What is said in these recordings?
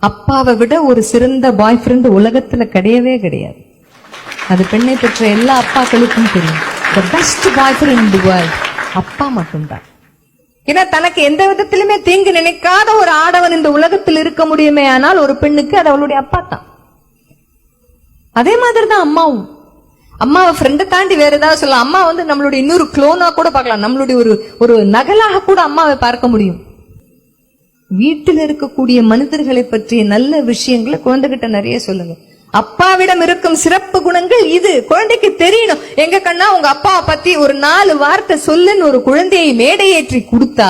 அப்பாவை விட ஒரு சிறந்த பாய் ஃப்ரெண்ட் உலகத்துல கிடையவே கிடையாது. அது பெண்ணை பெற்ற எல்லா அப்பாக்களுக்கும் தெரியும். The best boyfriend in the world அப்பா மட்டும்தான். ஏன்னா தனக்கு எந்த விதத்திலுமே தீங்கு நினைக்காத ஒரு ஆடவன் இந்த உலகத்தில் இருக்க முடியுமே ஆனால் ஒரு பெண்ணுக்கு அது அவளுடைய அப்பா தான். அதே மாதிரிதான் அம்மாவும். அம்மாவை ஃப்ரெண்டை தாண்டி வேற ஏதாவது சொல்லலாம். அம்மா நம்மளுடைய இன்னொரு குளோனா கூட பார்க்கலாம், நம்மளுடைய ஒரு நகலாக கூட அம்மாவை பார்க்க முடியும். வீட்டில் இருக்கக்கூடிய மனிதர்களை பற்றிய நல்ல விஷயங்களை குழந்தைகிட்ட நிறைய சொல்லுங்க. அப்பாவிடம் இருக்கும் சிறப்பு குணங்கள் இது குழந்தைக்கு தெரியணும். எங்க கண்ணா உங்க அப்பாவை பத்தி ஒரு 4 வார்த்தை சொல்லுன்னு ஒரு குழந்தையை மேடையேற்றி கொடுத்தா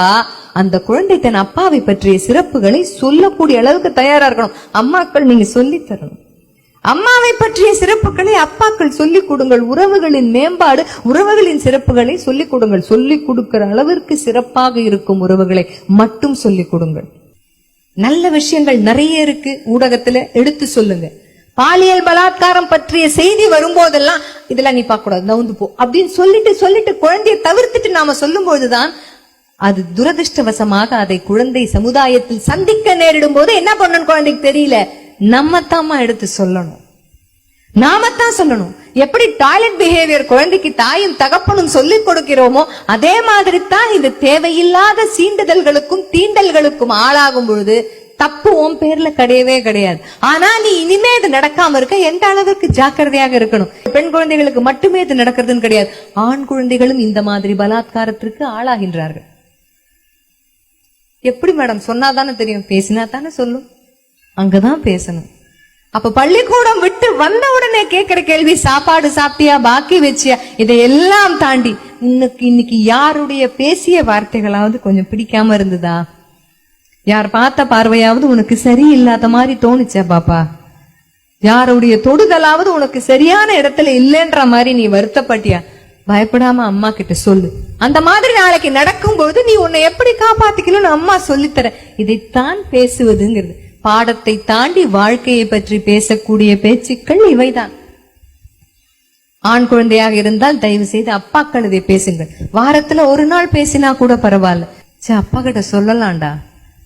அந்த குழந்தை தன் அப்பாவை பற்றிய சிறப்புகளை சொல்லக்கூடிய அளவுக்கு தயாரா இருக்கணும். அம்மாக்கள் நீங்க சொல்லி தரணும். அம்மாவை பற்றிய சிறப்புகளை அப்பாக்கள் சொல்லிக் கொடுங்கள். உறவுகளின் மேம்பாடு, உறவுகளின் சிறப்புகளை சொல்லிக் கொடுங்கள். சொல்லிக் கொடுக்கிற அளவிற்கு சிறப்பாக இருக்கும் உறவுகளை மட்டும் சொல்லிக் கொடுங்கள். நல்ல விஷயங்கள் நிறைய இருக்கு, ஊடகத்துல எடுத்து சொல்லுங்க. பாலியல் பலாத்காரம் பற்றிய செய்தி வரும்போதெல்லாம் இதெல்லாம் நீ பார்க்க கூடாது, நவுந்து போ அப்படின்னு சொல்லிட்டு குழந்தையை தவிர்த்துட்டு நாம சொல்லும் போதுதான் அது துரதிருஷ்டவசமாக அதை குழந்தை சமுதாயத்தில் சந்திக்க நேரிடும் போது என்ன பண்ணணும் குழந்தைக்கு தெரியல. நம்ம தாமா எடுத்து சொல்லணும், நாம தான் சொல்லணும். எப்படி டாய்லெட் பிஹேவியர் குழந்தைக்கு தாயும் தகப்பனும் சொல்லிக் கொடுக்கிறோமோ அதே மாதிரி தான் இது தேவையில்லாத சீண்டுதல்களுக்கும் தீண்டல்களுக்கும் ஆளாகும் பொழுது தப்பு உன் பேர்ல கிடையவே கிடையாது. ஆனா நீ இனிமே இது நடக்காம இருக்க எந்த அளவுக்கு ஜாக்கிரதையாக இருக்கணும். பெண் குழந்தைகளுக்கு மட்டுமே இது நடக்கிறதுன்னு கிடையாது, ஆண் குழந்தைகளும் இந்த மாதிரி பலாத்காரத்திற்கு ஆளாகின்றார்கள். எப்படி மேடம் சொன்னாதானே தெரியும், பேசினா தானே சொல்லும், அங்கதான் பேசணும். அப்ப பள்ளிக்கூடம் விட்டு வந்த உடனே கேட்கிற கேள்வி சாப்பாடு சாப்பிட்டியா, பாக்கி வச்சியா, இதையெல்லாம் தாண்டி இன்னைக்கு யாருடைய பேசிய வார்த்தைகளாவது கொஞ்சம் பிடிக்காம இருந்ததா, யார் பார்த்த பார்வையாவது உனக்கு சரியில்லாத மாதிரி தோணுச்சா பாப்பா, யாருடைய தொடுதலாவது உனக்கு சரியான இடத்துல இல்லைன்ற மாதிரி நீ வருத்தப்பட்டியா, பயப்படாம அம்மா கிட்ட சொல்லு. அந்த மாதிரி நாளைக்கு நடக்கும் பொழுது நீ உன்னை எப்படி காப்பாத்திக்கணும்னு அம்மா சொல்லித்தர. இதைத்தான் பேசுவதுங்கிறது. பாடத்தை தாண்டி வாழ்க்கையை பற்றி பேசக்கூடிய பேச்சுக்கள் இவைதான். ஆண் குழந்தையாக இருந்தால் தயவு செய்து அப்பாக்கள் இதை பேசுங்கள். வாரத்துல ஒரு நாள் பேசினா கூட பரவாயில்ல. அப்பா கிட்ட சொல்லலாம்டா,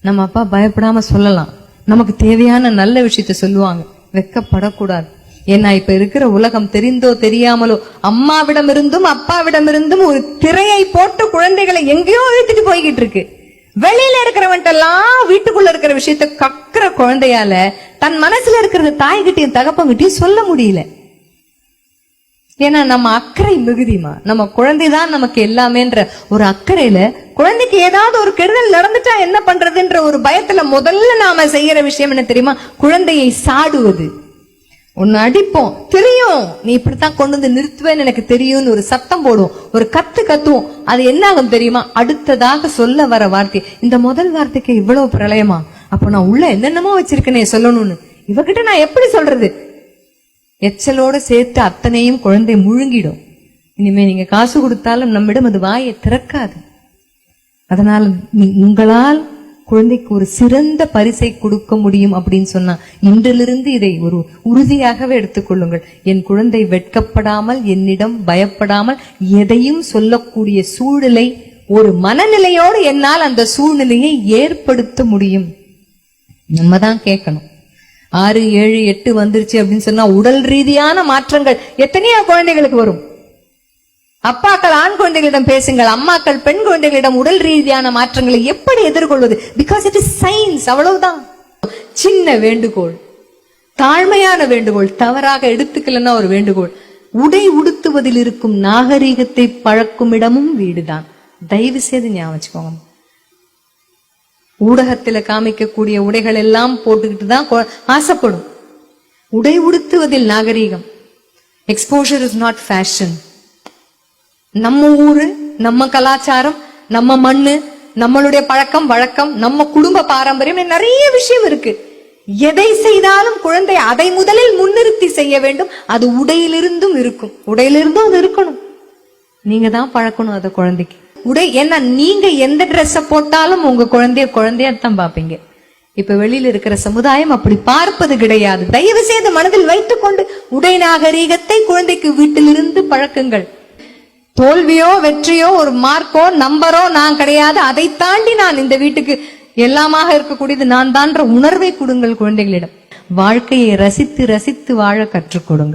நம்ம அப்பா பயப்படாம சொல்லலாம், நமக்கு தேவையான நல்ல விஷயத்த சொல்லுவாங்க, வெக்கப்படக்கூடாது. ஏன்னா இப்ப இருக்கிற உலகம் தெரிந்தோ தெரியாமலோ அம்மாவிடம் இருந்தும் அப்பாவிடம் இருந்தும் ஒரு திரையை போட்டு குழந்தைகளை எங்கேயோ இழுத்துட்டு போய்கிட்டு இருக்கு. வெளியில இருக்கிறவன்ட்டெல்லாம் வீட்டுக்குள்ள இருக்கிற விஷயத்த கக்குற குழந்தையால தன் மனசுல இருக்கிற தாய்கிட்டையும் தகப்பங்கிட்டையும் சொல்ல முடியல. ஏன்னா நம்ம அக்கறை மிகுதிமா, நம்ம குழந்தைதான் நமக்கு எல்லாமேன்ற ஒரு அக்கறையில குழந்தைக்கு ஏதாவது ஒரு கெடுதல் நடந்துட்டா என்ன பண்றதுன்ற ஒரு பயத்துல முதல்ல நாம செய்யற விஷயம் என்ன தெரியுமா, குழந்தையை சாடுவது. ஒன்னு அடிப்போம், தெரியும் நீ இப்படித்தான் கொண்டு வந்து நிறுத்துவேன்னு எனக்கு தெரியும்னு ஒரு சத்தம் போடுவோம், ஒரு கத்துவோம். அது என்ன ஆகும் தெரியுமா, அடுத்ததாக சொல்ல வர வார்த்தை, இந்த முதல் வார்த்தைக்கு இவ்வளவு பிரளயமா, அப்ப நான் உள்ள என்னென்னமோ வச்சிருக்கேனே சொல்லணும்னு இவகிட்ட நான் எப்படி சொல்றது. எச்சலோட சேர்த்து அத்தனையும் குழந்தை முழுங்கிடும். இனிமே நீங்க காசு கொடுத்தாலும் நம்மிடம் அது வாயை திறக்காது. அதனால உங்களால் குழந்தைக்கு ஒரு சிறந்த பரிசை கொடுக்க முடியும் அப்படின்னு சொன்னா இன்றிலிருந்து இதை ஒரு உறுதியாகவே எடுத்துக்கொள்ளுங்கள். என் குழந்தை வெட்கப்படாமல், என்னிடம் பயப்படாமல் எதையும் சொல்லக்கூடிய சூழ்நிலை, ஒரு மனநிலையோடு என்னால் அந்த சூழ்நிலையை ஏற்படுத்த முடியும். நம்ம தான் கேட்கணும். 6, 7, 8 வந்துருச்சு அப்படின்னு சொன்னா உடல் ரீதியான மாற்றங்கள் எத்தனையோ குழந்தைகளுக்கு வரும். அப்பாக்கள் ஆண் குழந்தைகளிடம் பேசுங்கள், அம்மாக்கள் பெண் குழந்தைகளிடம் உடல் ரீதியான மாற்றங்களை எப்படி எதிர்கொள்வது, பிகாஸ் இட் இஸ் சயின்ஸ். அவ்வளவுதான். சின்ன வேண்டுகோள், தாழ்மையான வேண்டுகோள், தவறாக எடுத்துக்கலன்னா ஒரு வேண்டுகோள். உடை உடுத்துவதில் இருக்கும் நாகரீகத்தை பழக்கும் இடமும் வீடுதான். தயவு செய்து ஞாபகம் வச்சுக்கோங்க. ஊடகத்துல காமிக்கக்கூடிய உடைகள் எல்லாம் போட்டுக்கிட்டு தான் ஆசைப்படும். உடை உடுத்துவதில் நாகரீகம். Exposure is not fashion. நம்ம ஊரு, நம்ம கலாச்சாரம், நம்ம மண்ணு, நம்மளுடைய பழக்கம் வழக்கம், நம்ம குடும்ப பாரம்பரியம், நிறைய விஷயம் இருக்கு. எதை செய்தாலும் குழந்தை அதை முதலில் முன்னிறுத்தி செய்ய வேண்டும். அது உடையிலிருந்தும் இருக்கும், உடையிலிருந்தும் அது இருக்கணும். நீங்க தான் பழக்கணும் அதை குழந்தைக்கு. உடை என்ன, நீங்க எந்த ட்ரெஸ்ஸ போட்டாலும் உங்க குழந்தையத்தான் பாப்பீங்க. இப்ப வெளியில இருக்கிற சமுதாயம் அப்படி பார்ப்பது கிடையாது. தயவு செய்து மனதில் வைத்துக் கொண்டு உடை நாகரீகத்தை குழந்தைக்கு வீட்டிலிருந்து பழக்குங்கள். தோல்வியோ வெற்றியோ ஒரு மார்க்கோ நம்பரோ நான் கிடையாது, அதை தாண்டி நான் இந்த வீட்டுக்கு எல்லாமாக இருக்கக்கூடியது நான் தான்ற உணர்வை கொடுங்கள் குழந்தைகளிடம். வாழ்க்கையை ரசித்து ரசித்து வாழ கற்றுக் கொடுங்கள்.